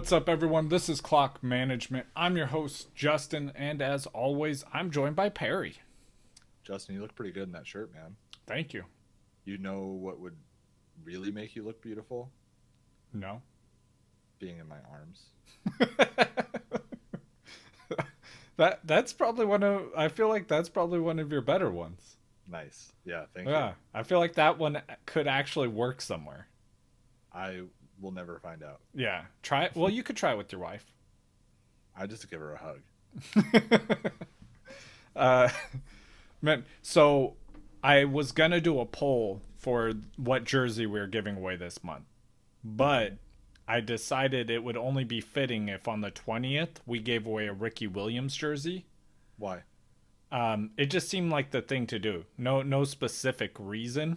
What's up, everyone? This is Clock Management. I'm your host, Justin, and as always, I'm joined by Perry. Justin, you look pretty good in that shirt, man. Thank you. You know what would really make you look beautiful? No. Being in my arms. That's probably I feel like that's probably one of your better ones. Nice. Yeah, thank you. Yeah, I feel like that one could actually work somewhere. I will never find out. Yeah, try it. Well, you could try it with your wife. I just give her a hug. uh, man, so I was gonna do a poll for what jersey we are giving away this month, but I decided it would only be fitting if on the 20th we gave away a Ricky Williams jersey. Why? It just seemed like the thing to do. No specific reason.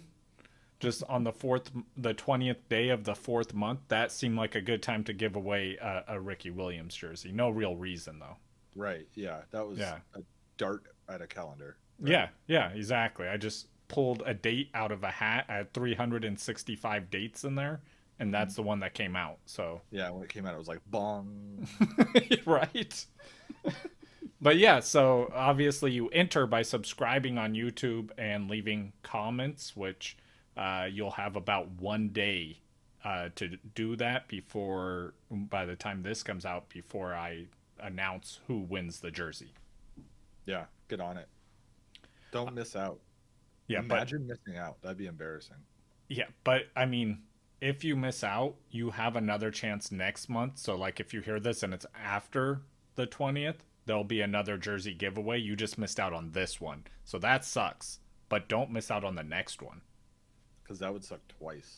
Just on the 20th day of the fourth month, that seemed like a good time to give away a Ricky Williams jersey. No real reason though. Right. Yeah, that was a dart at a calendar. Right? Yeah, exactly. I just pulled a date out of a hat. I had 365 dates in there, and that's the one that came out. So yeah, when it came out, it was like bong. Right. But yeah, so obviously you enter by subscribing on YouTube and leaving comments, which you'll have about 1 day to do that by the time this comes out, before I announce who wins the jersey. Yeah, get on it. Don't miss out. Yeah, Imagine missing out. That'd be embarrassing. Yeah, but I mean, if you miss out, you have another chance next month. So like if you hear this and it's after the 20th, there'll be another jersey giveaway. You just missed out on this one. So that sucks. But don't miss out on the next one. Because that would suck twice.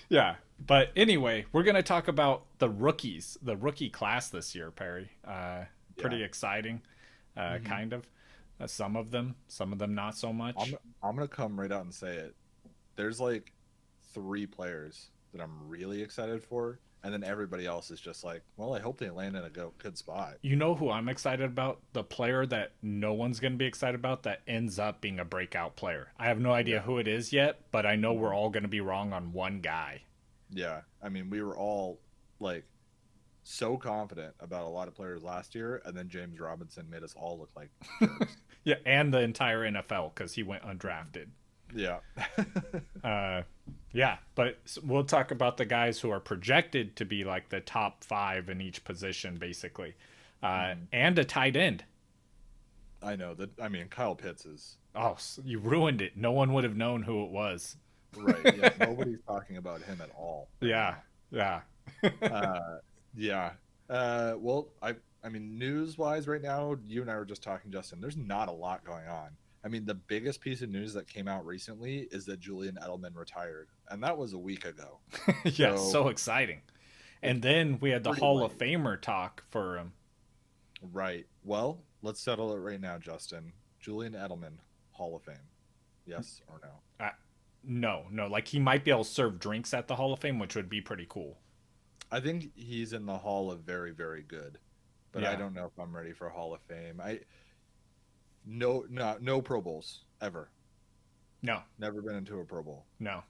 Yeah. But anyway, we're going to talk about the rookies, the rookie class this year, Perry. Pretty exciting, kind of. Some of them not so much. I'm going to come right out and say it. There's like 3 players that I'm really excited for. And then everybody else is just like, well, I hope they land in a good spot. You know who I'm excited about? The player that no one's going to be excited about that ends up being a breakout player. I have no idea who it is yet, but I know we're all going to be wrong on one guy. Yeah. I mean, we were all like so confident about a lot of players last year. And then James Robinson made us all look like jerks. Yeah. And the entire NFL, because he went undrafted. Yeah. Yeah, but we'll talk about the guys who are projected to be like the top 5 in each position, basically, and a tight end. I know that. I mean, Kyle Pitts is. Oh, you ruined it. No one would have known who it was. Right. Yeah. Nobody's talking about him at all. Yeah. Yeah. Yeah. Well, I mean, news-wise, right now, you and I were just talking, Justin. There's not a lot going on. I mean, the biggest piece of news that came out recently is that Julian Edelman retired, and that was a week ago. Yeah, so exciting. And then we had the Hall of Famer talk for him. Right. Well, let's settle it right now, Justin. Julian Edelman, Hall of Fame. Yes or no? No. Like, he might be able to serve drinks at the Hall of Fame, which would be pretty cool. I think he's in the Hall of very, very good, but I don't know if I'm ready for Hall of Fame. No Pro Bowls ever. No, never been into a Pro Bowl. No.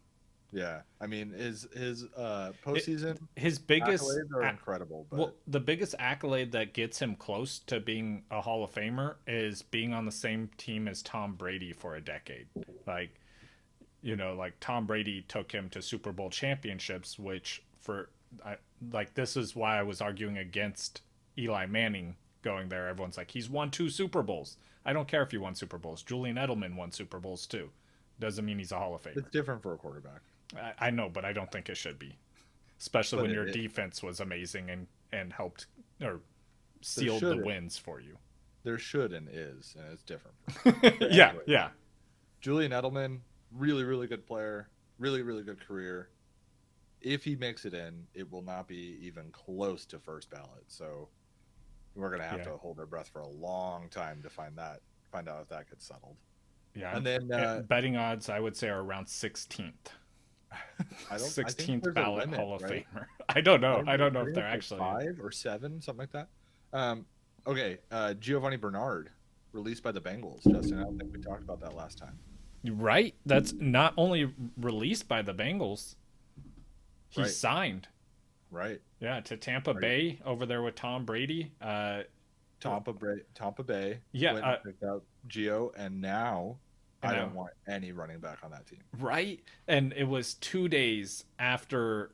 Yeah, I mean his postseason, his biggest accolades are incredible. But well, the biggest accolade that gets him close to being a Hall of Famer is being on the same team as Tom Brady for a decade. Like, like Tom Brady took him to Super Bowl championships, which this is why I was arguing against Eli Manning going there. Everyone's like, he's won 2 Super Bowls. I don't care if he won Super Bowls. Julian Edelman won Super Bowls too. Doesn't mean he's a Hall of Famer. It's different for a quarterback. I know, but I don't think it should be. Especially when your defense was amazing and helped or sealed the wins for you. There should and is, and it's different. Yeah. Julian Edelman, really, really good player. Really, really good career. If he makes it in, it will not be even close to first ballot. So we're going to have to hold our breath for a long time to find out if that gets settled. Yeah. And then betting odds, I would say, are around 16th. 16th ballot Hall of Famer. I don't know. I don't know if they're actually 5 or 7, something like that. Okay. Giovanni Bernard, released by the Bengals. Justin, I don't think we talked about that last time. Right. That's not only released by the Bengals. He signed. Right. Yeah, to Tampa Bay over there with Tom Brady. Tampa Bay Yeah, went and picked out Gio, and now I don't want any running back on that team. Right? And it was 2 days after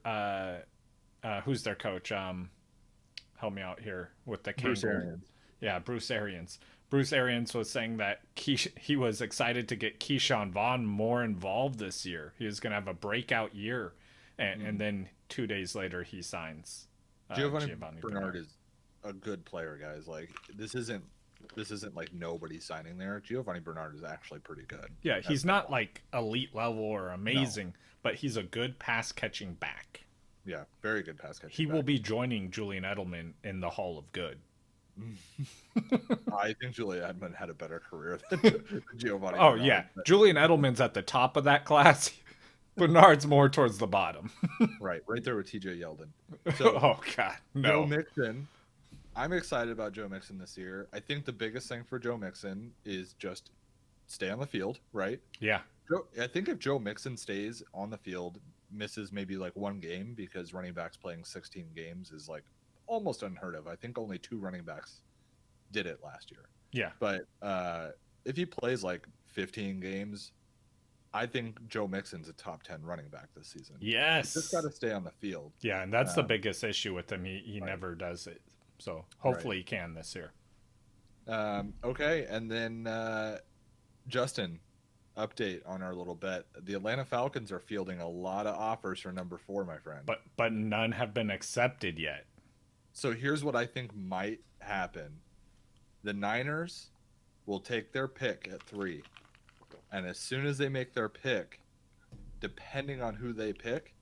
who's their coach? Help me out here with the Bruce Arians. Yeah, Bruce Arians. Bruce Arians was saying that he was excited to get Keyshawn Vaughn more involved this year. He was going to have a breakout year. And then 2 days later, he signs Giovanni Bernard is a good player, guys. Like, this isn't like nobody signing there. Giovanni Bernard is actually pretty good. Yeah, he's not like elite level or amazing, but he's a good pass catching back. Yeah, very good pass catching. He will be joining Julian Edelman in the Hall of Good. I think Julian Edelman had a better career than Giovanni. Oh Bernard, yeah, but... Julian Edelman's at the top of that class. Bernard's more towards the bottom. right there with TJ Yeldon. So, oh God, no. Joe Mixon. I'm excited about Joe Mixon this year. I think the biggest thing for Joe Mixon is just stay on the field, right? Yeah. I think if Joe Mixon stays on the field, misses maybe like one game because running backs playing 16 games is like almost unheard of. I think only 2 running backs did it last year. Yeah. But if he plays like 15 games, I think Joe Mixon's a top 10 running back this season. Yes. He's just got to stay on the field. Yeah, and that's the biggest issue with him. He never does it. So hopefully he can this year. Okay, and then Justin, update on our little bet. The Atlanta Falcons are fielding a lot of offers for number 4, my friend. But none have been accepted yet. So here's what I think might happen. The Niners will take their pick at 3. And as soon as they make their pick, depending on who they pick,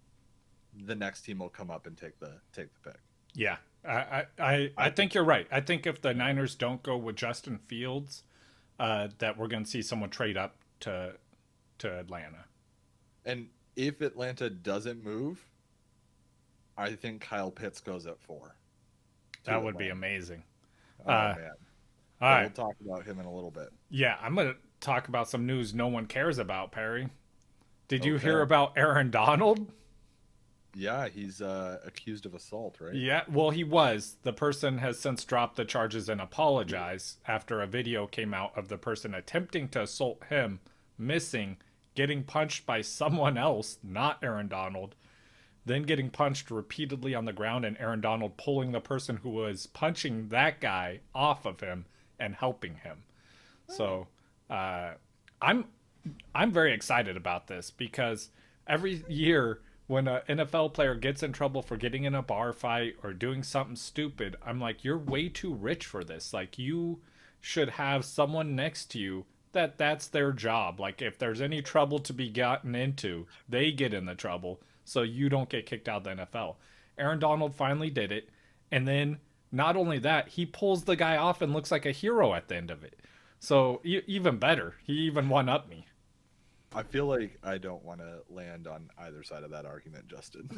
the next team will come up and take the pick. Yeah. I think you're right. I think if the Niners don't go with Justin Fields, that we're going to see someone trade up to Atlanta. And if Atlanta doesn't move, I think Kyle Pitts goes at 4. That would be amazing. Oh, man. All right. We'll talk about him in a little bit. Yeah, I'm going to talk about some news no one cares about, Perry. Did you hear about Aaron Donald? Yeah, he's accused of assault, right? Yeah, well, he was. The person has since dropped the charges and apologized after a video came out of the person attempting to assault him, missing, getting punched by someone else, not Aaron Donald, then getting punched repeatedly on the ground, and Aaron Donald pulling the person who was punching that guy off of him and helping him. So I'm very excited about this because every year when an NFL player gets in trouble for getting in a bar fight or doing something stupid, I'm like, you're way too rich for this. Like, you should have someone next to you that's their job. Like, if there's any trouble to be gotten into, they get in the trouble so you don't get kicked out of the NFL. Aaron Donald finally did it. And then not only that, he pulls the guy off and looks like a hero at the end of it. So even better, he even one up me. I feel like I don't want to land on either side of that argument, Justin.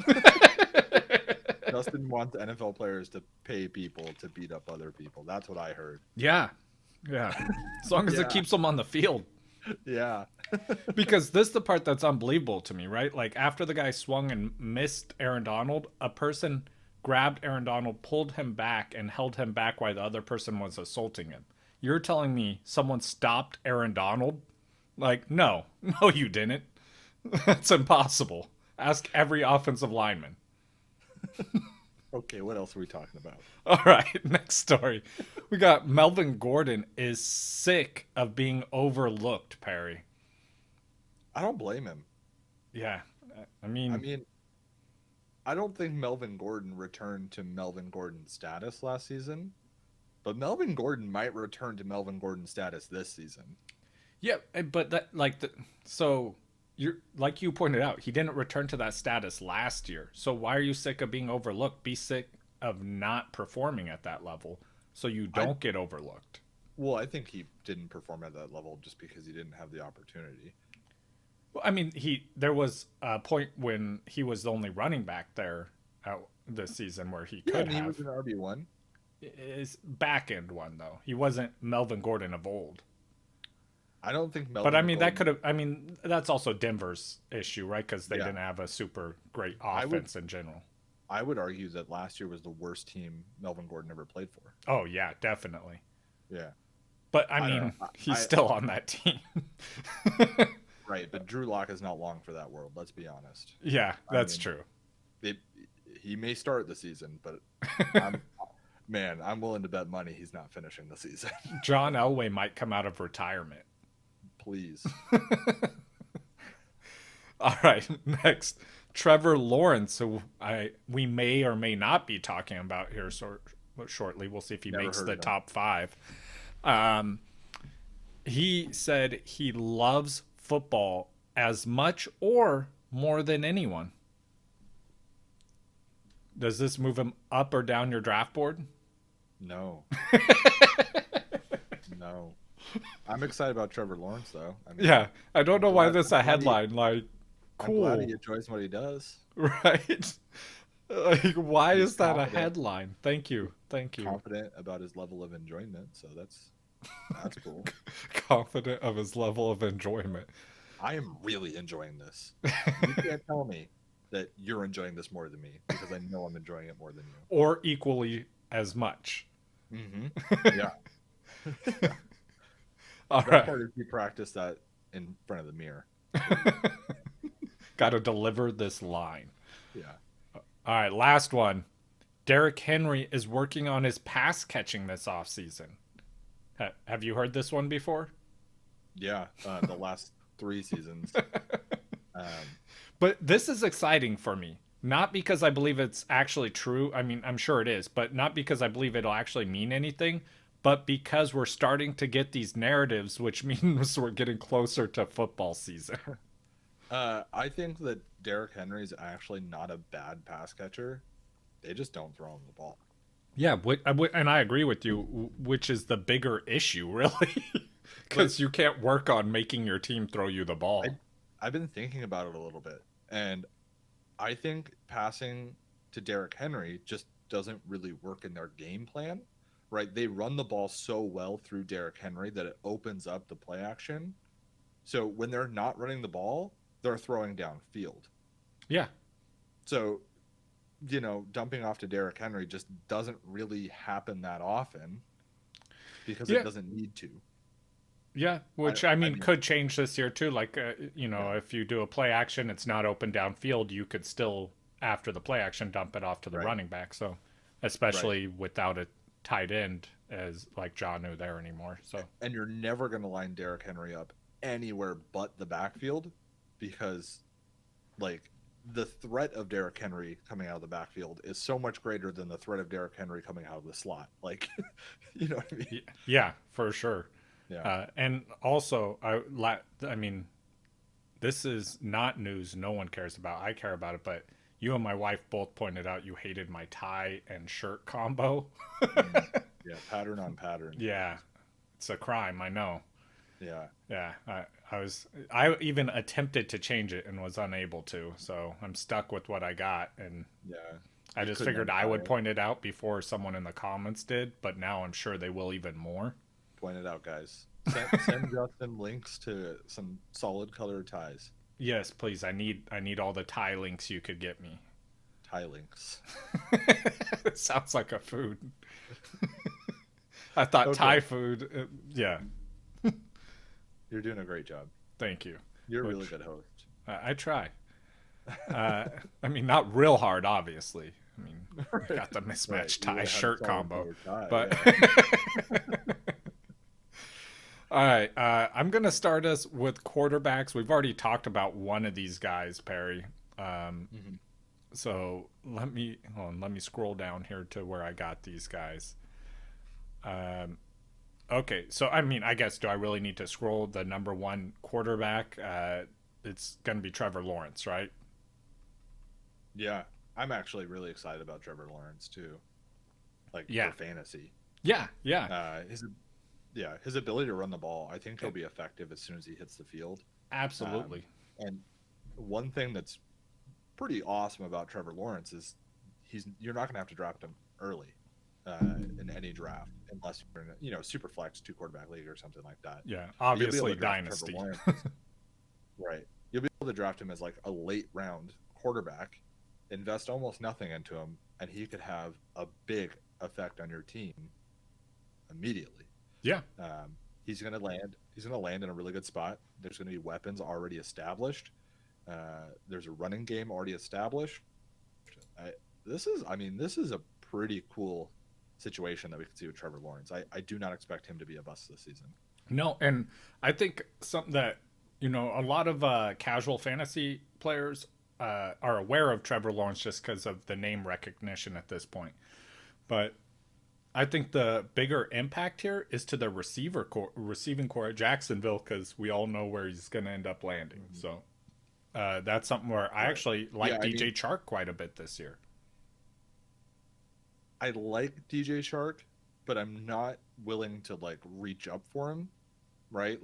Justin wants NFL players to pay people to beat up other people. That's what I heard. Yeah. As long as it keeps them on the field. Yeah. Because this is the part that's unbelievable to me, right? Like, after the guy swung and missed Aaron Donald, a person grabbed Aaron Donald, pulled him back, and held him back while the other person was assaulting him. You're telling me someone stopped Aaron Donald? Like, no, you didn't. That's impossible. Ask every offensive lineman. Okay, what else are we talking about? All right, next story. We got Melvin Gordon is sick of being overlooked, Perry. I don't blame him. Yeah, I mean, I don't think Melvin Gordon returned to Melvin Gordon status last season, but Melvin Gordon might return to Melvin Gordon status this season. Yeah, but that so you're like you pointed out, he didn't return to that status last year. So why are you sick of being overlooked? Be sick of not performing at that level so you don't get overlooked. Well, I think he didn't perform at that level just because he didn't have the opportunity. Well, I mean, there was a point when he was the only running back there this season where he could have. He was an RB1. His back end one though. He wasn't Melvin Gordon of old. I don't think Melvin. But I mean, Gordon... that could have. I mean, that's also Denver's issue, right? Because they didn't have a super great offense in general. I would argue that last year was the worst team Melvin Gordon ever played for. Oh yeah, definitely. Yeah. But I I don't mean, know. he's still on that team. Right, but Drew Lock is not long for that world. Let's be honest. Yeah, that's true. He may start the season, but I'm willing to bet money he's not finishing the season. John Elway might come out of retirement. Please. All right, next, Trevor Lawrence, who we may or may not be talking about here shortly. We'll see if he makes the top 5. He said he loves football as much or more than anyone. Does this move him up or down your draft board? No. No. I'm excited about Trevor Lawrence, though. Yeah, I don't know why this is a headline. Like, cool. I'm glad he enjoys what he does. Right? Like, why is that confident. a headline? Thank you. Confident about his level of enjoyment, so that's cool. Confident of his level of enjoyment. I am really enjoying this. You can't tell me that you're enjoying this more than me, because I know I'm enjoying it more than you. Or equally as much. Mm-hmm. Yeah. All That right. part is you practice that in front of the mirror. Got to deliver this line. Yeah. All right, last one. Derrick Henry is working on his pass catching this offseason. Have you heard this one before? Yeah, the last 3 seasons. But this is exciting for me. Not because I believe it's actually true. I mean, I'm sure it is, but not because I believe it'll actually mean anything, but because we're starting to get these narratives, which means we're getting closer to football season. I think that Derrick Henry is actually not a bad pass catcher. They just don't throw him the ball. Yeah, and I agree with you, which is the bigger issue, really. Because you can't work on making your team throw you the ball. I've been thinking about it a little bit, and I think passing to Derrick Henry just doesn't really work in their game plan, right? They run the ball so well through Derrick Henry that it opens up the play action. So when they're not running the ball, they're throwing downfield. Yeah. So, dumping off to Derrick Henry just doesn't really happen that often because it doesn't need to. Yeah, which I mean could change this year too. Like, if you do a play action, it's not open downfield, you could still, after the play action, dump it off to the running back. So, especially without a tight end as like Jonnu there anymore. So, and you're never going to line Derrick Henry up anywhere but the backfield because, like, the threat of Derrick Henry coming out of the backfield is so much greater than the threat of Derrick Henry coming out of the slot. Like, you know what I mean? Yeah, for sure. Yeah. And also, I mean, this is not news no one cares about. I care about it, but you and my wife both pointed out you hated my tie and shirt combo. Yeah, pattern on pattern. Yeah, it's a crime, I know. Yeah. Yeah, I even attempted to change it and was unable to, so I'm stuck with what I got, and I just figured I would point it out before someone in the comments did, but now I'm sure they will even more. Point it out, guys. Send Justin links to some solid color ties. Yes, please. I need all the tie links you could get me. Tie links. It sounds like a food. I thought Thai food. Yeah. You're doing a great job. Thank you. You're a really good host. I try. I mean, not real hard, obviously. I mean, I got the mismatched tie shirt combo. But all right, I'm going to start us with quarterbacks. We've already talked about one of these guys, Perry. So let me scroll down here to where I got these guys. Okay, so I mean, I guess, do I really need to scroll the number one quarterback? It's going to be Trevor Lawrence, right? Yeah, I'm actually really excited about Trevor Lawrence too. Like, for fantasy. Yeah. His ability to run the ball, I think he'll be effective as soon as he hits the field. Absolutely. And one thing that's pretty awesome about Trevor Lawrence is you're not going to have to draft him early in any draft unless you're in a super flex 2-quarterback league or something like that. Yeah, obviously dynasty. Right. You'll be able to draft him as like a late round quarterback invest almost nothing into him, and he could have a big effect on your team immediately. Yeah. He's going to land. He's going to land in a really good spot. There's going to be weapons already established. There's a running game already established. This is a pretty cool situation that we could see with Trevor Lawrence. I do not expect him to be a bust this season. No, and I think something that, a lot of casual fantasy players are aware of Trevor Lawrence just because of the name recognition at this point. But I think the bigger impact here is to the receiving core at Jacksonville, because we all know where he's going to end up landing. Mm-hmm. So that's something where I actually like DJ Chark quite a bit this year. I like DJ Chark, but I'm not willing to reach up for him, right?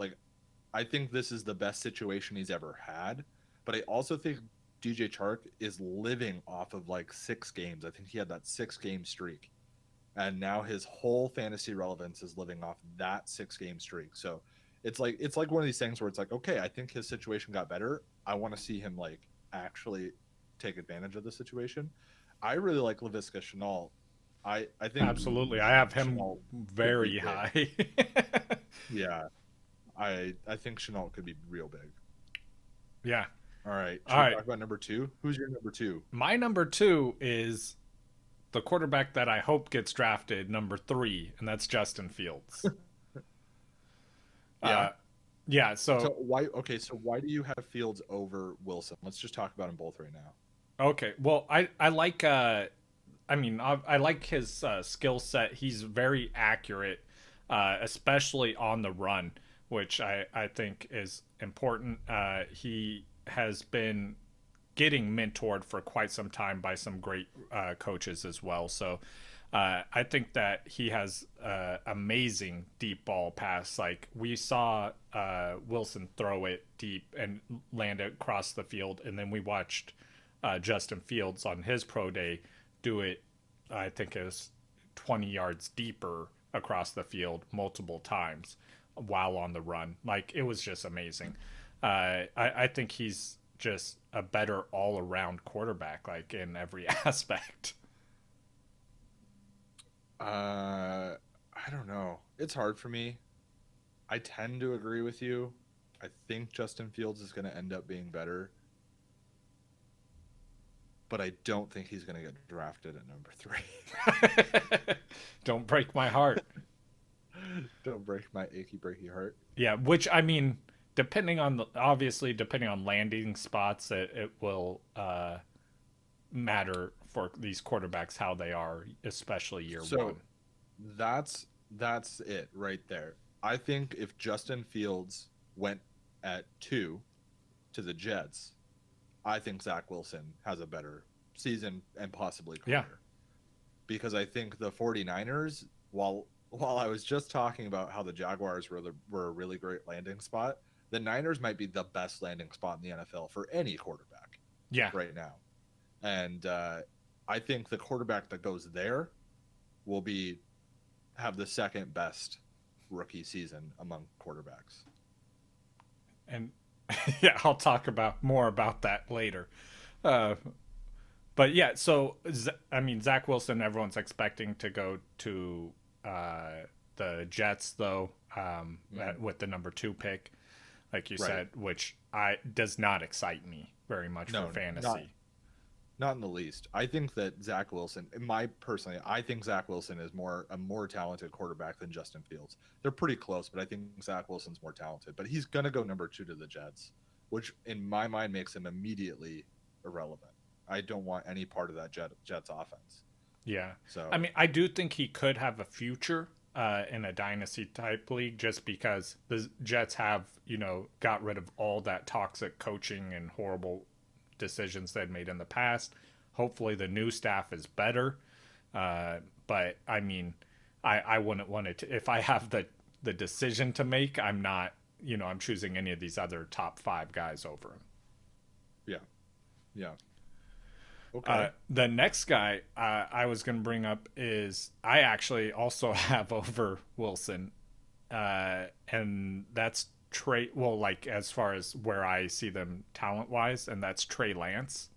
I think this is the best situation he's ever had, but I also think DJ Chark is living off of 6 games. I think he had that 6-game streak, and now his whole fantasy relevance is living off that 6-game streak. So it's like one of these things where it's okay, I think his situation got better. I want to see him actually take advantage of the situation. I really like Laviska Shenault. I think absolutely. I have him very high. Yeah. I think Shenault could be real big. Yeah. All right. Should we talk about number 2? Who's your number 2? My number 2 is the quarterback that I hope gets drafted, number 3, and that's Justin Fields. Yeah. So why do you have Fields over Wilson? Let's just talk about them both right now. Okay. Well, I like I like his skill set. He's very accurate, especially on the run, which I think is important. He has been getting mentored for quite some time by some great coaches as well. So I think that he has amazing deep ball pass. We saw Wilson throw it deep and land it across the field, and then we watched Justin Fields on his pro day do it. I think it was 20 yards deeper across the field multiple times while on the run. It was just amazing. I think he's just a better all-around quarterback, in every aspect. I don't know. It's hard for me. I tend to agree with you. I think Justin Fields is going to end up being better, but I don't think he's going to get drafted at number 3. Don't break my heart. Don't break my achy breaky heart. Yeah, which depending on landing spots, it will matter for these quarterbacks how they are, especially year one. That's it right there. I think if Justin Fields went at 2 to the Jets, I think Zack Wilson has a better season and possibly career. Yeah. Because I think the 49ers, while I was just talking about how the Jaguars were a really great landing spot, the Niners might be the best landing spot in the NFL for any quarterback. Yeah. Right now. And I think the quarterback that goes there will have the second best rookie season among quarterbacks. And yeah, I'll talk more about that later. But yeah, so Zack Wilson, everyone's expecting to go to the Jets, though, with the number 2 pick, like you said, which does not excite me very much for fantasy. Not in the least. I think that Zack Wilson, I think Zack Wilson is a more talented quarterback than Justin Fields. They're pretty close, but I think Zack Wilson's more talented. But he's going to go number 2 to the Jets, which in my mind makes him immediately irrelevant. I don't want any part of that Jets offense. Yeah. So I do think he could have a future in a dynasty type league, just because the Jets have, got rid of all that toxic coaching and horrible decisions they'd made in the past. Hopefully the new staff is better. But I wouldn't want it to, if I have the decision to make, I'm not, I'm choosing any of these other top 5 guys over him. Yeah. Yeah. Okay. The next guy I was going to bring up is I actually also have over Wilson, and that's Trey. Well, as far as where I see them talent wise, and that's Trey Lance.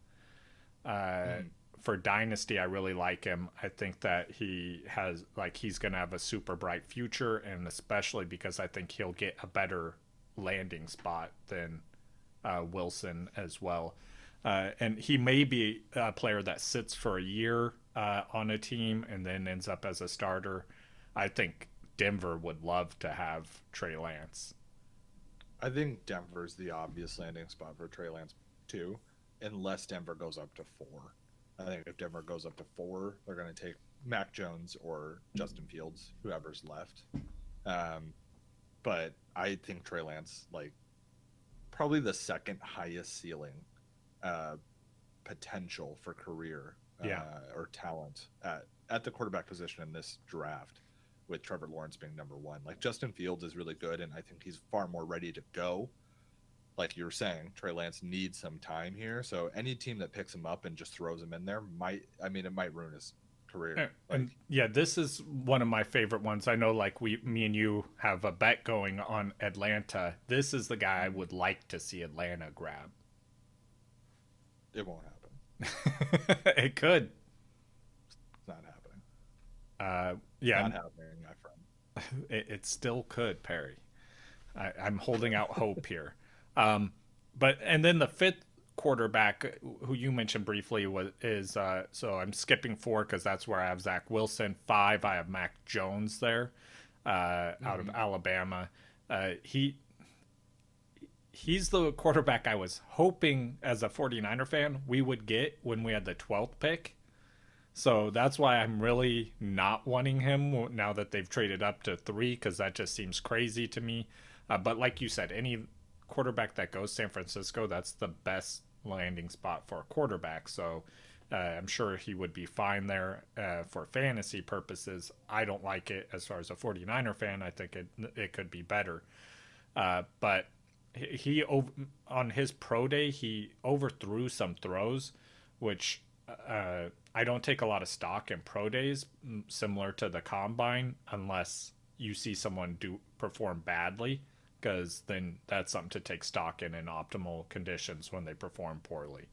For Dynasty, I really like him. I think that he has, like, he's going to have a super bright future, and especially because I think he'll get a better landing spot than Wilson as well. And he may be a player that sits for a year on a team and then ends up as a starter. I think Denver would love to have Trey Lance. I think Denver's the obvious landing spot for Trey Lance too, unless Denver goes up to 4. I think if Denver goes up to 4, they're going to take Mac Jones or Justin Fields, whoever's left. But I think Trey Lance, like, probably the second highest ceiling potential for career or talent at the quarterback position in this draft, with Trevor Lawrence being number 1. Like, Justin Fields is really good, and I think he's far more ready to go. Like you were saying, Trey Lance needs some time here. So any team that picks him up and just throws him in there it might ruin his career. And yeah, this is one of my favorite ones. I know, like, me and you have a bet going on Atlanta. This is the guy I would like to see Atlanta grab. It won't happen. It could. It's not happening. Yeah, it's not happening, my friend. It still could, Perry. I'm holding out hope here. But then the 5th quarterback, who you mentioned briefly, is so I'm skipping 4 because that's where I have Zack Wilson. 5, I have Mac Jones there, out of Alabama. He's the quarterback I was hoping, as a 49er fan, we would get when we had the 12th pick. So that's why I'm really not wanting him now that they've traded up to 3, because that just seems crazy to me. But like you said, any quarterback that goes San Francisco, that's the best landing spot for a quarterback. So I'm sure he would be fine there for fantasy purposes. I don't like it as far as a 49er fan. I think it could be better. But he on his pro day, he overthrew some throws, which I don't take a lot of stock in pro days, similar to the combine, unless you see someone perform badly, because then that's something to take stock in optimal conditions when they perform poorly.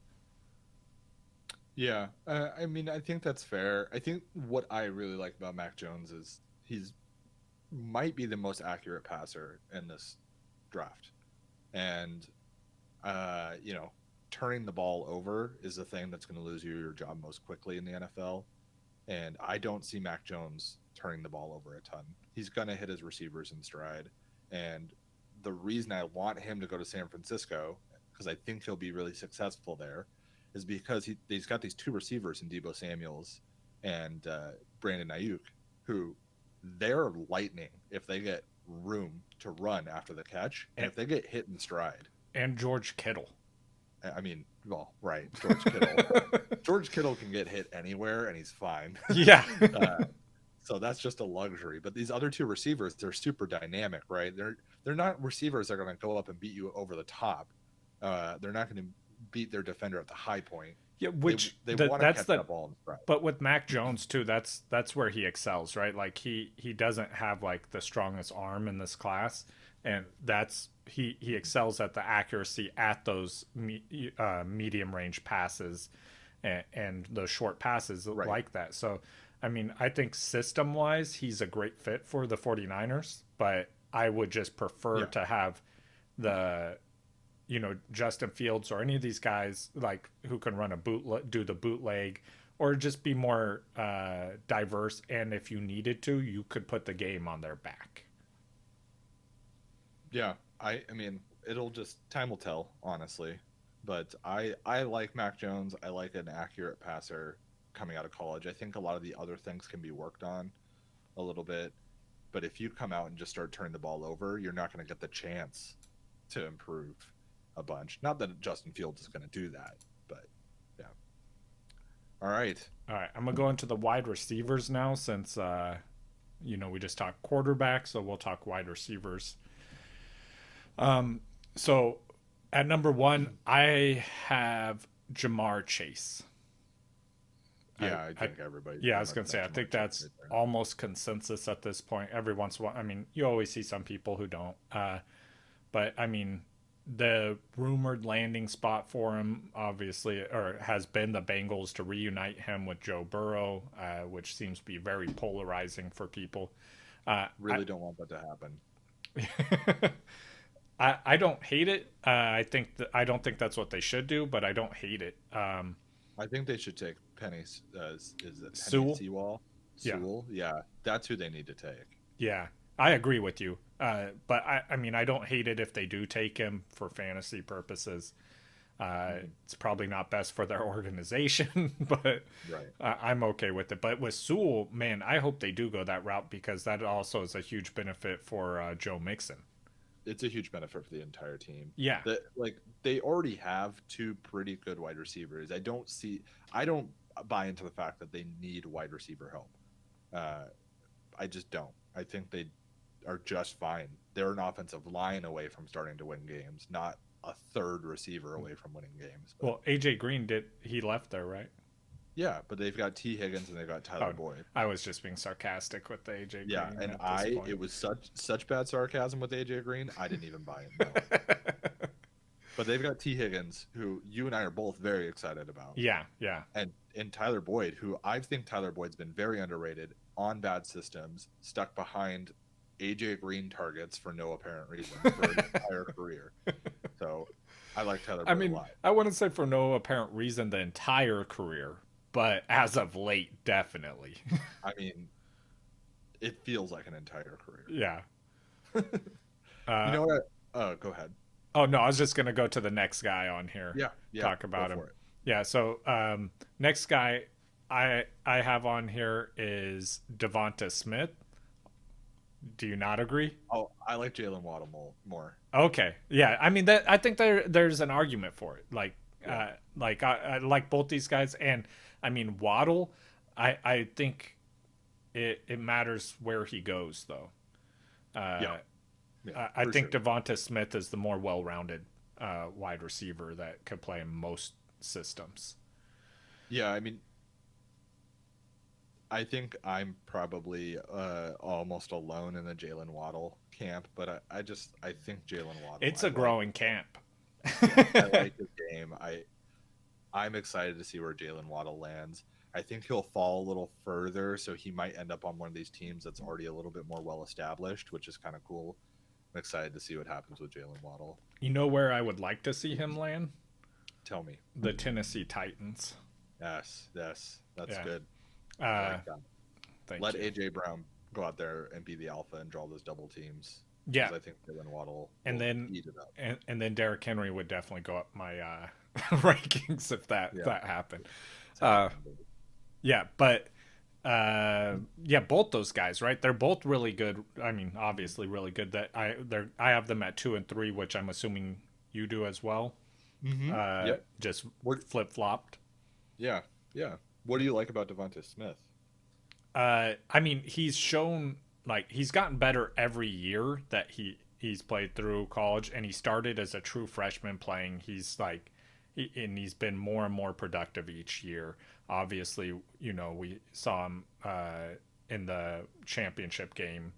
Yeah, I mean, I think that's fair. I think what I really like about Mac Jones is he's might be the most accurate passer in this draft. And, turning the ball over is the thing that's going to lose you your job most quickly in the NFL. And I don't see Mac Jones turning the ball over a ton. He's going to hit his receivers in stride. And the reason I want him to go to San Francisco, because I think he'll be really successful there, is because he's got these 2 receivers in Deebo Samuels and Brandon Ayuk, who they're lightning if they get room to run after the catch, and if they get hit in stride. And George Kittle. I mean, well, right, George Kittle. George Kittle can get hit anywhere, and he's fine. Yeah. So that's just a luxury. But these other 2 receivers, they're super dynamic, right? They're not receivers that are going to go up and beat you over the top. They're not going to beat their defender at the high point. Yeah, which they want to catch that ball in stride. But with Mac Jones too, that's where he excels, right? Like he doesn't have like the strongest arm in this class, and that's he excels at the accuracy at those medium range passes and those short passes like that. So I mean, I think system wise he's a great fit for the 49ers, but I would just prefer to have the Justin Fields or any of these guys like who can run do the bootleg, or just be more diverse. And if you needed to, you could put the game on their back. Yeah, I mean, time will tell, honestly. But I like Mac Jones. I like an accurate passer coming out of college. I think a lot of the other things can be worked on a little bit. But if you come out and just start turning the ball over, you're not going to get the chance to improve a bunch. Not that Justin Fields is going to do that, but yeah. All right. I'm going to go into the wide receivers now, since we just talked quarterback, so we'll talk wide receivers. So at number 1, I have Jamar Chase. Yeah, I think everybody. Yeah, I was going to say, I think that's almost consensus at this point. Every once in a while, I mean, you always see some people who don't. But I mean, the rumored landing spot for him, obviously, or has been the Bengals to reunite him with Joe Burrow, which seems to be very polarizing for people. Really don't want that to happen. I don't hate it. I don't think that's what they should do, but I don't hate it. I think they should take Penny. Is it Penny Sewell? Sewell? Yeah. Sewell? Yeah, that's who they need to take. Yeah, I agree with you. But I mean, I don't hate it if they do take him for fantasy purposes. It's probably not best for their organization, but Right. I'm okay with it. But with Sewell, man, I hope they do go that route because that also is a huge benefit for Joe Mixon. It's a huge benefit for the entire team. Yeah. Like they already have two pretty good wide receivers. I don't buy into the fact that they need wide receiver help. I just don't. I think they are just fine. They're an offensive line away from starting to win games, not a third receiver away from winning games. But, Well, AJ Green he left there, right? yeah, but they've got T. Higgins and they've got Tyler Boyd. I was just being sarcastic with the AJ Green. Yeah, and it was such bad sarcasm with AJ Green, I didn't even buy it. No. But they've got T. Higgins, who you and I are both very excited about. Yeah. And Tyler Boyd, who I think Tyler Boyd's been very underrated on bad systems, stuck behind AJ Green targets for no apparent reason for his entire career. So I like Tyler Boyd a lot. I wouldn't say for no apparent reason the entire career, but as of late, definitely. I mean, it feels like an entire career. Yeah. You know what? Oh, go ahead. Oh, no, I was just going to go to the next guy on here. Yeah. Talk about him. Yeah, so next guy I have on here is Devonta Smith. Do you not agree? Oh, I like Jalen Waddle more. Okay. Yeah, I mean, I think there's an argument for it. I like both these guys. And, I mean, Waddle, I think it matters where he goes, though. I think Devonta Smith is the more well-rounded wide receiver that could play in most systems. Yeah, I mean, I think I'm probably almost alone in the Jalen Waddle camp, but I think Jalen Waddle. It's a growing camp. I like his game. I'm excited to see where Jalen Waddle lands. I think he'll fall a little further, so he might end up on one of these teams that's already a little bit more well-established, which is kind of cool. I'm excited to see what happens with Jalen Waddle. You know where I would like to see him land? Tell me. The Tennessee Titans. Yes, that's good. Let Let AJ Brown go out there and be the alpha and draw those double teams. Yeah, I think Jalen Waddle and then eat it up. And then Derrick Henry would definitely go up my rankings if that happened. Both those guys, right? They're both really good. I mean, obviously really good. That I have them at 2 and 3, which I'm assuming you do as well. Mm-hmm. Just flip flopped. Yeah. What do you like about Devonta Smith? I mean, he's shown he's gotten better every year that he's played through college, and he started as a true freshman playing. He's been more and more productive each year. Obviously, we saw him in the championship game,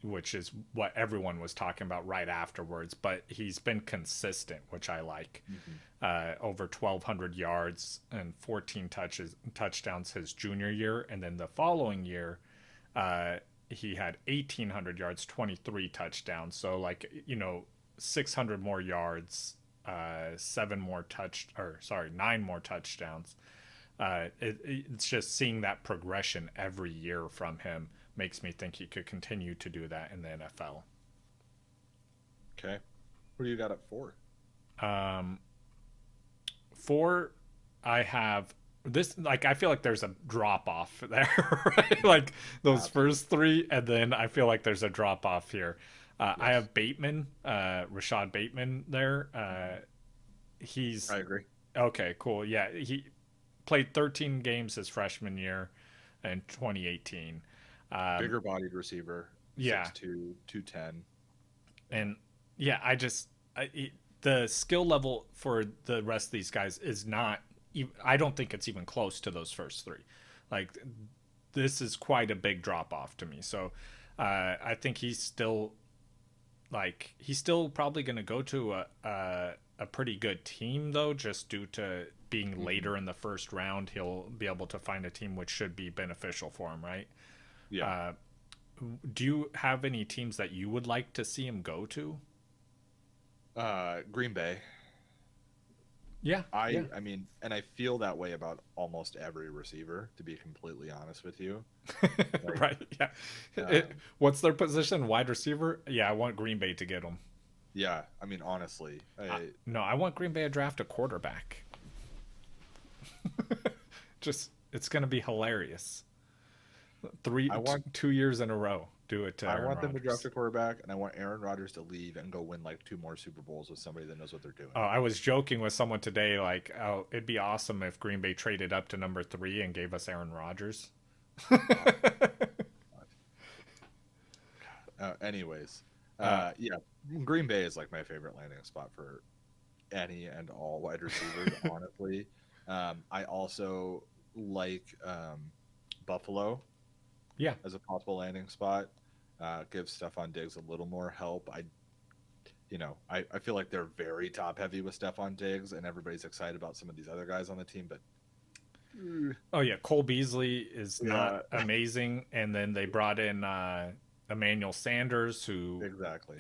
which is what everyone was talking about right afterwards. But he's been consistent, which I like. Over 1,200 yards and 14 touchdowns his junior year, and then the following year, he had 1,800 yards, 23 touchdowns. So 600 more yards. 9 more touchdowns. It's just seeing that progression every year from him makes me think he could continue to do that in the NFL. Okay. What do you got at 4? 4, I have this, I feel like there's a drop off there, right? Those first 3, and then I feel like there's a drop off here. Yes. I have Bateman, Rashad Bateman there. I agree. Okay, cool. Yeah, he played 13 games his freshman year in 2018. Bigger bodied receiver. Yeah. 6'2", 210. And yeah, the skill level for the rest of these guys is not, I don't think it's even close to those first 3. This is quite a big drop off to me. So I think he's still like he's still probably going to go to a pretty good team though, just due to being later in the first round. He'll be able to find a team which should be beneficial for him, right? Yeah. Do you have any teams that you would like to see him go to? Green Bay. Yeah. I mean, and I feel that way about almost every receiver, to be completely honest with you. Like, right. Yeah. What's their position? Wide receiver? Yeah, I want Green Bay to get him. Yeah. I mean, honestly, no, I want Green Bay to draft a quarterback. Just, it's going to be hilarious. 2 years in a row. Do it to Aaron want them Rodgers. to draft a quarterback, and I want Aaron Rodgers to leave and go win like 2 more Super Bowls with somebody that knows what they're doing. Oh, I was joking with someone today, like, oh, it'd be awesome if Green Bay traded up to number 3 and gave us Aaron Rodgers. Anyways, yeah, Green Bay is like my favorite landing spot for any and all wide receivers, honestly. I also like Buffalo. Yeah, as a possible landing spot. Give Stephon Diggs a little more help. I feel like they're very top heavy with Stephon Diggs, and everybody's excited about some of these other guys on the team. But oh yeah, Cole Beasley is not amazing, and then they brought in Emmanuel Sanders, who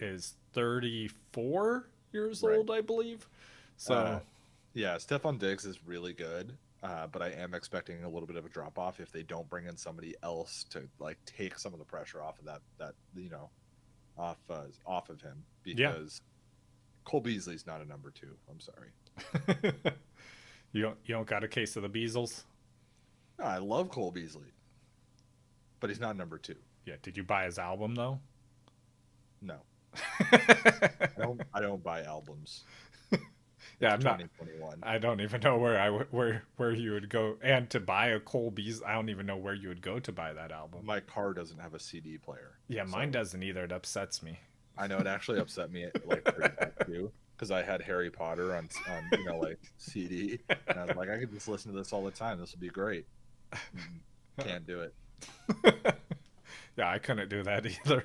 is 34 years old, I believe. So yeah, Stephon Diggs is really good. But I am expecting a little bit of a drop off if they don't bring in somebody else to like take some of the pressure off of that off of him, because Cole Beasley's not a number 2. I'm sorry. You don't got a case of the Beasles? No, I love Cole Beasley, but he's not number 2. Yeah. Did you buy his album though? No. I don't buy albums. Yeah, I'm not. 2021. I don't even know where you would go, and to buy a Cole Beasley, I don't even know where you would go to buy that album. My car doesn't have a CD player. Yeah, mine doesn't either. It upsets me. I know, it actually upset me like pretty bad too, because I had Harry Potter on like CD, and I was like, I could just listen to this all the time. This would be great. Can't do it. Yeah, I couldn't do that either.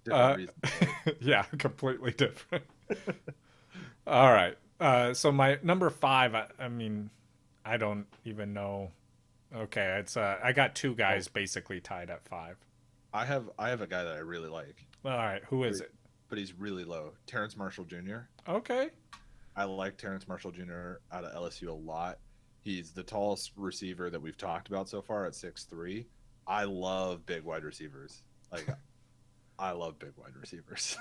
Different reason. Yeah, completely different. All right. So my number 5, I mean, I don't even know. Okay, it's I got 2 guys basically tied at 5. I have a guy that I really like. All right, who is it? But he's really low. Terence Marshall Jr. Okay. I like Terence Marshall Jr. out of LSU a lot. He's the tallest receiver that we've talked about so far at 6'3". I love big wide receivers. Like, I love big wide receivers.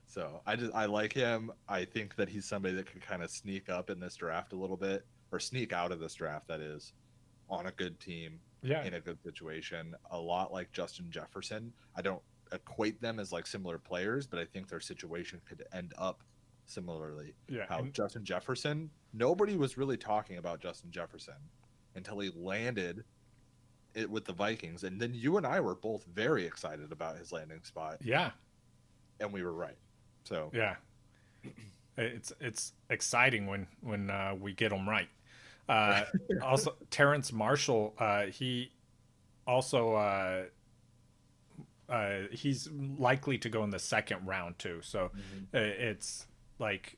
So I like him. I think that he's somebody that could kind of sneak up in this draft a little bit, or sneak out of this draft, that is, on a good team, in a good situation. A lot like Justin Jefferson. I don't equate them as like similar players, but I think their situation could end up similarly. Yeah. How Justin Jefferson, nobody was really talking about Justin Jefferson until he landed it with the Vikings, and then you and I were both very excited about his landing spot. Yeah. And we were right. So yeah, it's exciting when we get them right. Also, Terence Marshall, he also he's likely to go in the second round too. So it's like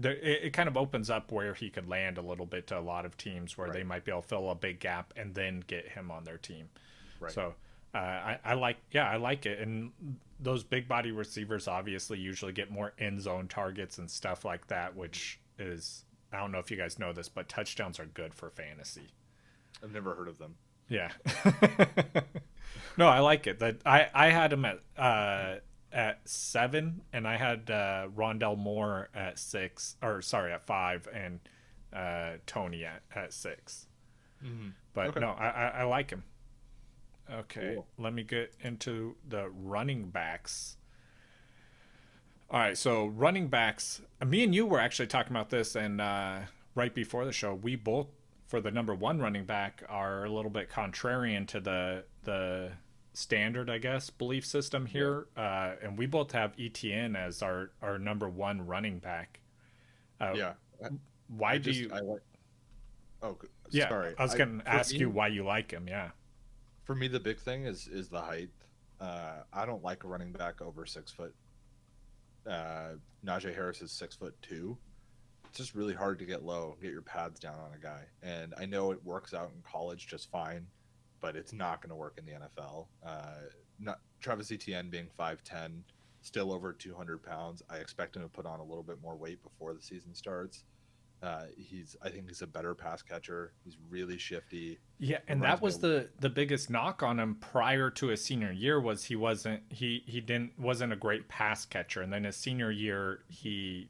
it kind of opens up where he could land a little bit to a lot of teams where they might be able to fill a big gap and then get him on their team. Right. So I like it. And those big body receivers obviously usually get more end zone targets and stuff like that, which is, I don't know if you guys know this, but touchdowns are good for fantasy. I've never heard of them. Yeah. No, I like it. That I had him at 7, and I had Rondell Moore at 5, and Tony at 6. But no, I like him. Okay, cool. Let me get into the running backs. All right, so running backs. Me and you were actually talking about this, and right before the show, we both, for the number 1 running back, are a little bit contrarian to the standard, I guess, belief system here. And we both have ETN as our number 1 running back. Why do you? Sorry. I was going to ask you why you like him. Yeah. For me, the big thing is the height. I don't like a running back over 6 foot. Naja Harris is 6'2". It's just really hard to get low, get your pads down on a guy. And I know it works out in college just fine, but it's not going to work in the NFL. Not Travis Etienne being 5'10", still over 200 pounds. I expect him to put on a little bit more weight before the season starts. I think he's a better pass catcher. He's really shifty. Yeah, and that was the biggest knock on him prior to his senior year was he wasn't a great pass catcher, and then his senior year he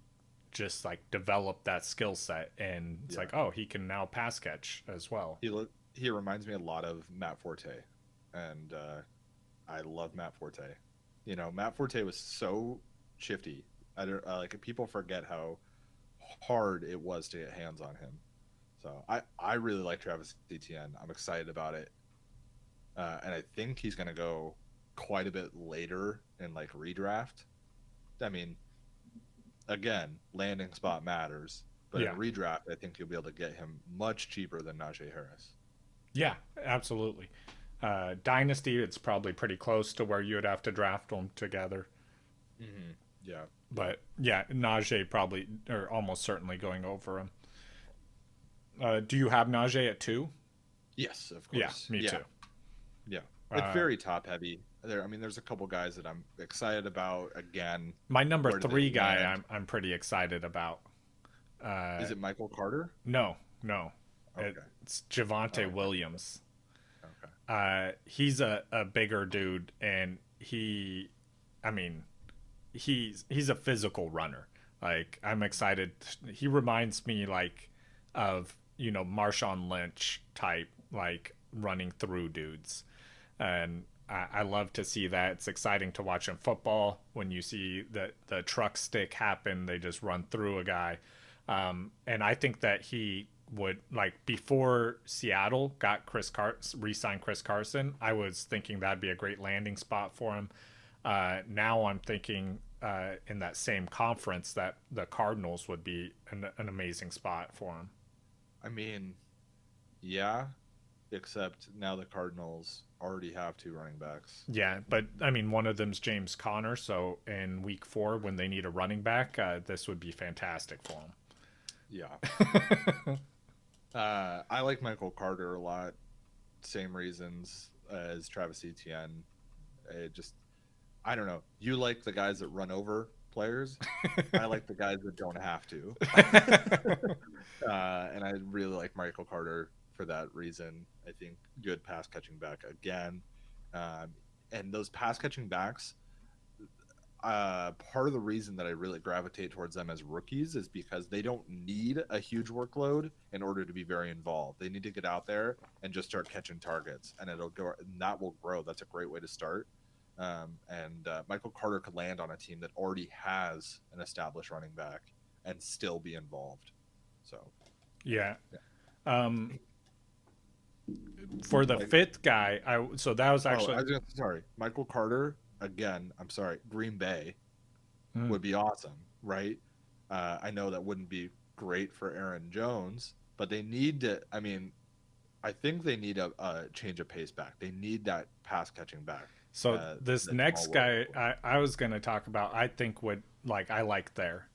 just like developed that skill set, and it's like, oh, he can now pass catch as well. He reminds me a lot of Matt Forte, and I love Matt Forte. You know, Matt Forte was so shifty. Like people forget how hard it was to get hands on him. So I really like Travis Etienne. I'm excited about it, and I think he's going to go quite a bit later in like redraft. I mean, again, landing spot matters, but in redraft, I think you'll be able to get him much cheaper than Naja Harris. Yeah, absolutely. Dynasty, it's probably pretty close to where you would have to draft them together. Mm-hmm. Yeah. But yeah, Najee probably, or almost certainly going over him. Do you have Najee at 2? Yes, of course. Yeah, me too. Yeah. It's very top heavy. There's a couple guys that I'm excited about. Again, my number 3 guy I'm pretty excited about. Is it Michael Carter? No. Okay. It's Javonte Williams. Okay. He's a bigger dude, and he's a physical runner. Like, I'm excited. He reminds me like of, Marshawn Lynch type, like running through dudes. And I love to see that. It's exciting to watch in football when you see the truck stick happen. They just run through a guy. And I think that he would, like, before Seattle got re-signed Chris Carson, I was thinking that'd be a great landing spot for him. Now I'm thinking in that same conference that the Cardinals would be an amazing spot for him. I mean, yeah, except now the Cardinals already have 2 running backs. Yeah, but one of them's James Conner, so in week 4 when they need a running back, this would be fantastic for him. Yeah. I like Michael Carter a lot. Same reasons as Travis Etienne. I don't know. You like the guys that run over players. I like the guys that don't have to. And I really like Michael Carter for that reason. I think good pass catching back again. And those pass catching backs, part of the reason that I really gravitate towards them as rookies is because they don't need a huge workload in order to be very involved. They need to get out there and just start catching targets, and it'll go, and that will grow. That's a great way to start. And Michael Carter could land on a team that already has an established running back and still be involved. So, yeah. For the 5th guy, that was actually sorry, Michael Carter again. I'm sorry, Green Bay would be awesome, right? I know that wouldn't be great for Aaron Jones, but they need to. I think they need a change of pace back. They need that pass catching back. So this next guy I was going to talk about, I think I like there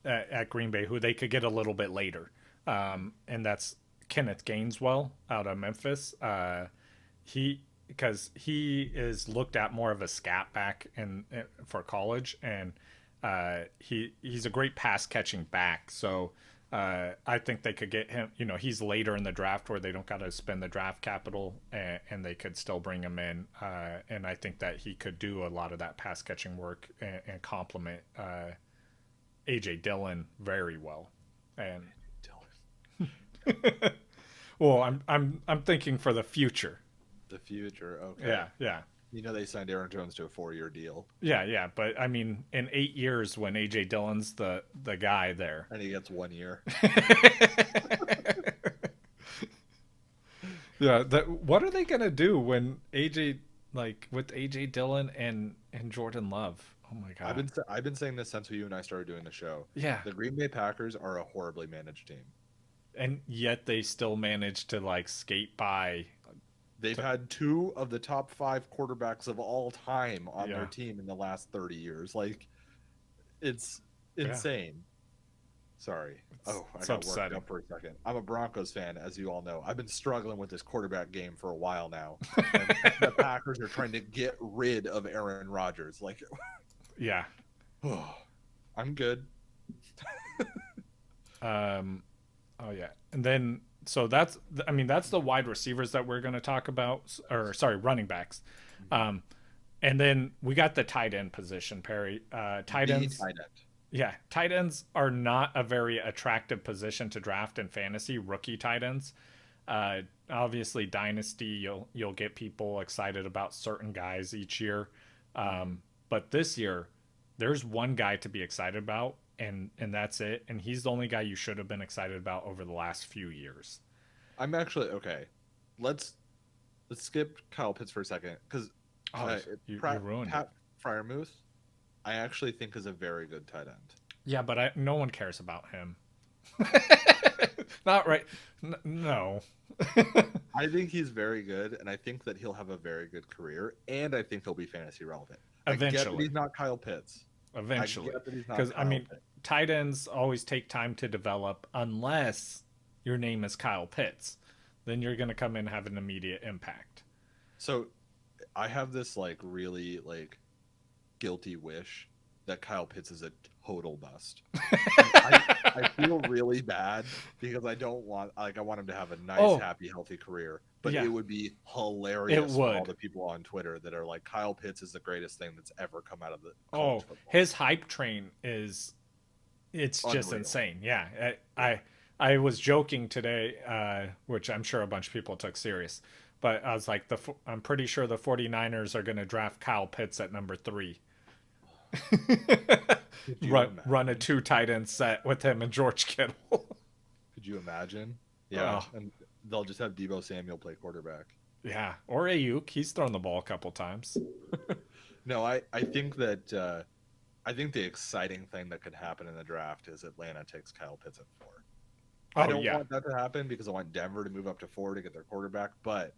at Green Bay, who they could get a little bit later. And that's Kenneth Gainswell out of Memphis. Because he is looked at more of a scat back for college, and he's a great pass catching back. So I think they could get him. He's later in the draft where they don't got to spend the draft capital, and they could still bring him in. And I think that he could do a lot of that pass catching work and complement AJ Dillon very well. And well, I'm thinking for the future. The future, okay. Yeah. They signed Aaron Jones to a 4-year deal. Yeah. But in 8 years, when AJ Dillon's the guy there, and he gets 1 year. Yeah. What are they gonna do when with AJ Dillon and Jordan Love? Oh my God. I've been saying this since you and I started doing the show. Yeah. The Green Bay Packers are a horribly managed team. And yet they still manage to skate by They've had 2 of the top 5 quarterbacks of all time on their team in the last 30 years. Like, it's insane. Sorry. I got worked up for a second. I'm a Broncos fan, as you all know. I've been struggling with this quarterback game for a while now. And the Packers are trying to get rid of Aaron Rodgers. Like, yeah. I'm good. Oh yeah, and then so that's the wide receivers that we're going to talk about, or sorry, running backs. And then we got the tight end position, Perry. Tight ends. Yeah, tight ends are not a very attractive position to draft in fantasy. Rookie tight ends. Obviously, dynasty, you'll get people excited about certain guys each year, but this year, there's one guy to be excited about. And that's it. And he's the only guy you should have been excited about over the last few years. I'm actually okay. Let's skip Kyle Pitts for a second because you ruined Pat Freiermuth, I actually think is a very good tight end. Yeah, but no one cares about him. Not right. No. I think he's very good, and I think that he'll have a very good career, and I think he'll be fantasy relevant. Eventually, I get that he's not Kyle Pitts. Eventually, because tight ends always take time to develop unless your name is Kyle Pitts. Then you're going to come in and have an immediate impact. So I have this like really like guilty wish that Kyle Pitts is a total bust. I feel really bad because I want him to have a nice, happy, healthy carear. But it would be hilarious for all the people on Twitter that are like, Kyle Pitts is the greatest thing that's ever come out of the college football. His hype train it's just insane. Yeah. I was joking today, which I'm sure a bunch of people took serious. But I was like, I'm pretty sure the 49ers are going to draft Kyle Pitts at number 3. Run a 2 tight end set with him and George Kittle. Could you imagine? Yeah. And they'll just have Deebo Samuel play quarterback. Yeah. Or Ayuk. He's thrown the ball a couple times. No, I think that I think the exciting thing that could happen in the draft is Atlanta takes Kyle Pitts at 4. I don't want that to happen because I want Denver to move up to 4 to get their quarterback, but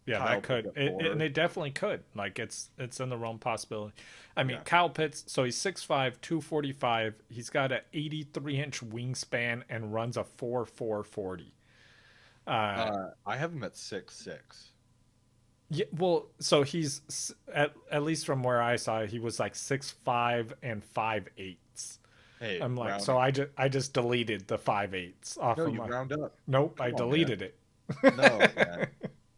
yeah, Kyle that could, and it definitely could. Like it's in the realm possibility. I mean, Kyle Pitts. So he's 6'5", 245. He's got an 83-inch wingspan and runs a 4.40. I have him at 6'6". Yeah, well, so he's at least from where I saw, he was like 6'5" and 5/8. Hey, I'm like, so I just deleted the 5/8 off of my. Round up. Nope, I deleted it. No, man.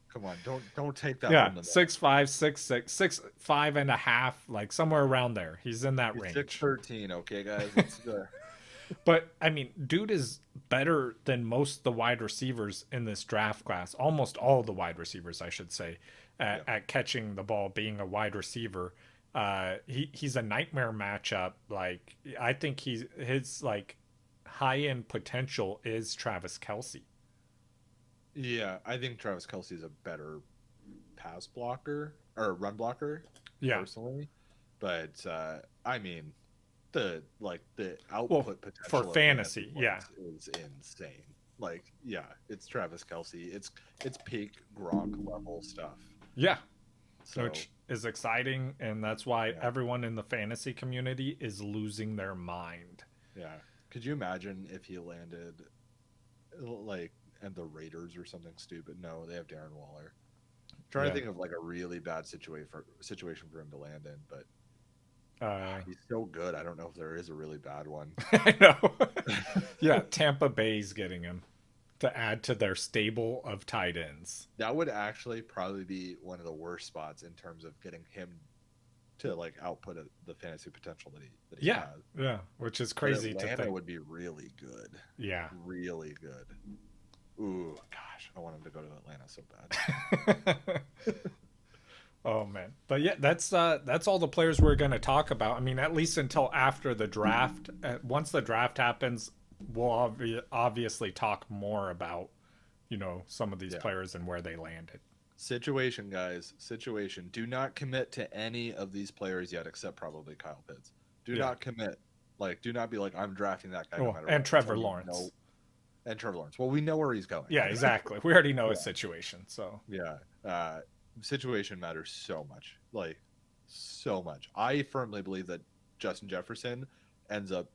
Come on, don't take that. Yeah, 6'5", 6'6", 6'5.5", like somewhere around there. He's in that range. 6'13", okay, guys. It's good. But I mean, dude is better than most of the wide receivers in this draft class. Almost all of the wide receivers, I should say, at catching the ball, being a wide receiver. He's a nightmare matchup. Like I think his like high end potential is Travis Kelce. Yeah, I think Travis Kelce is a better pass blocker or run blocker, personally. But I mean, the output potential for fantasy, is insane. Like, it's Travis Kelce. It's peak Gronk level stuff. Yeah, which is exciting, and that's why everyone in the fantasy community is losing their mind. Yeah, could you imagine if he landed like and the Raiders or something stupid? No, they have Darren Waller. I'm trying to think of like a really bad situation for him to land in, but he's so good. I don't know if there is a really bad one. I know. Yeah, Tampa Bay's getting him to add to their stable of tight ends. That would actually probably be one of the worst spots in terms of getting him to like output the fantasy potential that he has. Yeah, which is crazy to think. Atlanta would be really good. Yeah, really good. Ooh, gosh, I want him to go to Atlanta so bad. Oh man, but yeah, that's all the players we're going to talk about. I mean, at least until after the draft. Once the draft happens, we'll obviously talk more about some of these players and where they landed. Situation, guys. Situation. Do not commit to any of these players yet, except probably Kyle Pitts. Do not commit. Like, do not be like, I'm drafting that guy no matter what. And Trevor Lawrence. And Trevor Lawrence. Well, we know where he's going. Yeah, exactly. We already know his situation. So yeah, Situation matters so much, like so much. I firmly believe that Justin Jefferson ends up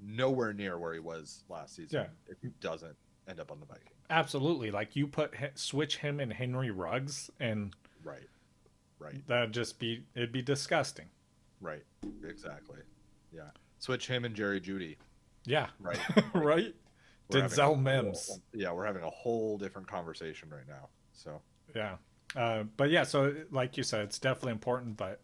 nowhere near where he was last season if he doesn't end up on the Vikings. Absolutely. Like you switch him and Henry Ruggs, and right, it'd be disgusting. Right, exactly. Yeah, switch him and Jerry Jeudy. Yeah, right, right. Denzel Mims. We're having a whole different conversation right now. So yeah, but yeah, so like you said, it's definitely important. But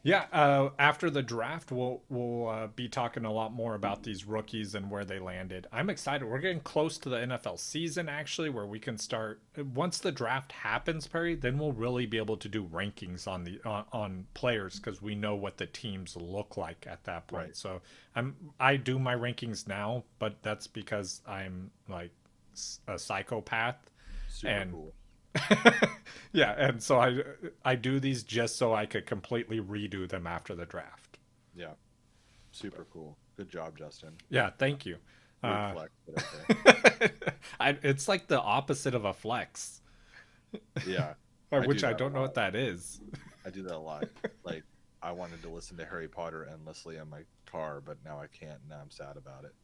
yeah, after the draft, we'll be talking a lot more about these rookies and where they landed. I'm excited. We're getting close to the NFL season, actually, where we can start once the draft happens, Perry. Then we'll really be able to do rankings on the on players because we know what the teams look like at that point. Right. So I do my rankings now, but that's because I'm like a psychopath. Super cool. Yeah, and so I do these just so I could completely redo them after the draft. Yeah, super cool. Good job, Justin. Yeah, thank you. Flex, okay. It's like the opposite of a flex. Yeah, which I don't know what that is. I do that a lot. Like I wanted to listen to Harry Potter endlessly in my car, but now I can't. And now I'm sad about it.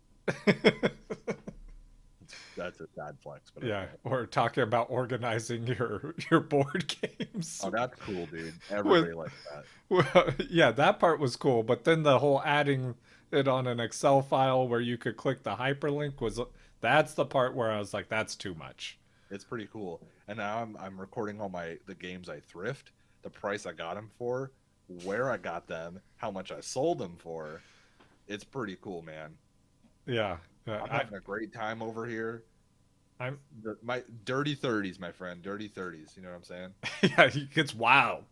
That's a sad flex, but yeah, or talking about organizing your board games. Oh, that's cool, dude. Everybody likes that. Well, yeah, that part was cool, but then the whole adding it on an Excel file where you could click the hyperlink that's the part where I was like, that's too much. It's pretty cool. And now I'm recording all the games I thrift, the price I got them for, where I got them, how much I sold them for. It's pretty cool, man. Yeah. I'm having a great time over here. My dirty 30s, my friend. Dirty 30s. You know what I'm saying? Yeah, it gets wild.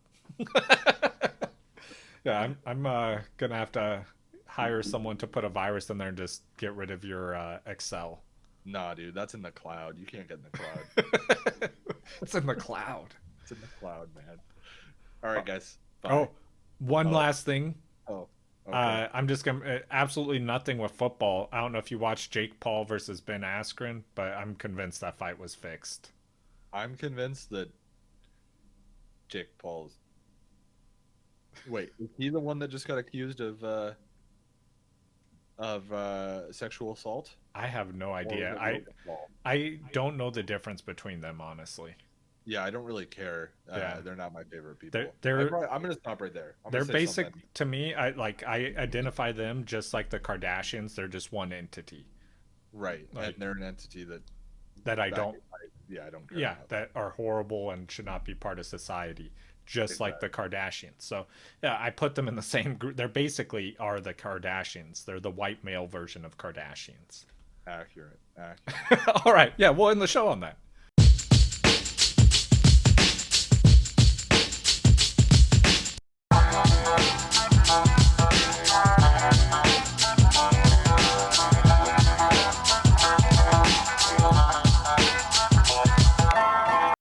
Yeah, I'm gonna have to hire someone to put a virus in there and just get rid of your Excel. Nah, dude, that's in the cloud. You can't get in the cloud. It's in the cloud. It's in the cloud, man. All right, guys. Bye. Oh, one last thing. Oh. Okay. I'm just gonna absolutely nothing with football. I don't know if you watched Jake Paul versus Ben Askren, but I'm convinced that fight was fixed. I'm convinced that Jake Paul's. Wait, is he the one that just got accused of sexual assault? I have no idea. I don't know the difference between them, honestly. Yeah, I don't really care. They're not my favorite people. I'm gonna stop right there. They're basic to me. I identify them just like the Kardashians. They're just one entity. Right, and they're an entity that I don't. I don't care. Yeah, that are horrible and should not be part of society. Just like the Kardashians. So yeah, I put them in the same group. They're basically are the Kardashians. They're the white male version of Kardashians. Accurate. All right. Yeah, we'll end the show on that.